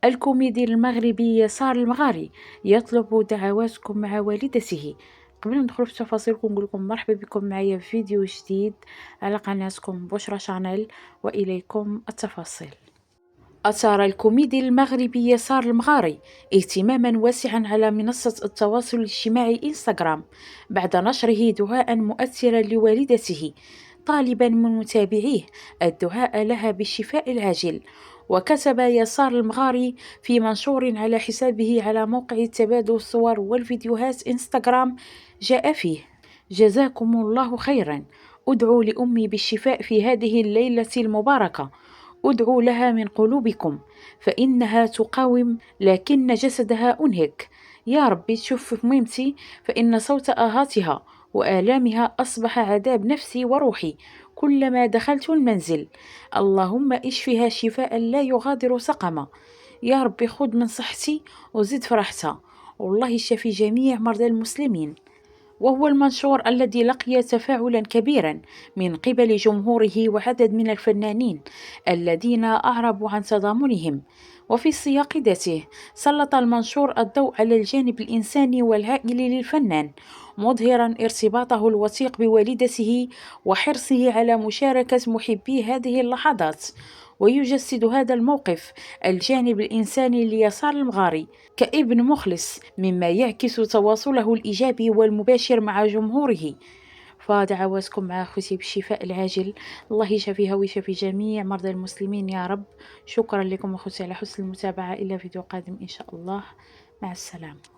الكوميدي المغربي يسار المغاري يطلب دعواتكم مع والدته. قبل ما ندخل في التفاصيل نقول لكم مرحبا بكم معايا في فيديو جديد على قناتكم بشرى شانيل، وإليكم التفاصيل. أثار الكوميدي المغربي يسار المغاري اهتماما واسعا على منصة التواصل الاجتماعي إنستغرام بعد نشره دعاء مؤثرا لوالدته، طالبا من متابعيه الدعاء لها بالشفاء العاجل. وكتب يسار المغاري في منشور على حسابه على موقع تبادل الصور والفيديوهات إنستغرام، جاء فيه: جزاكم الله خيرا، أدعو لأمي بالشفاء في هذه الليلة المباركة، ادعوا لها من قلوبكم فإنها تقاوم لكن جسدها أنهك. يا ربي تشوف ميمتي، فإن صوت آهاتها وآلامها أصبح عذاب نفسي وروحي كلما دخلت المنزل. اللهم اشفها شفاء لا يغادر سقما. يا ربي خذ من صحتي وزد فرحتها، والله شفي جميع مرضى المسلمين. وهو المنشور الذي لقي تفاعلا كبيرا من قبل جمهوره وعدد من الفنانين الذين أعربوا عن تضامنهم. وفي السياق ذاته سلط المنشور الضوء على الجانب الإنساني والعائلي للفنان، مظهرا ارتباطه الوثيق بوالدته وحرصه على مشاركة محبي هذه اللحظات. ويجسد هذا الموقف الجانب الإنساني ليسار المغاري كابن مخلص، مما يعكس تواصله الإيجابي والمباشر مع جمهوره. فدعواتكم مع أختي بالشفاء العاجل، الله يشفيها ويشفي جميع مرضى المسلمين يا رب. شكرا لكم أختي على حسن المتابعة، إلى فيديو قادم إن شاء الله، مع السلامة.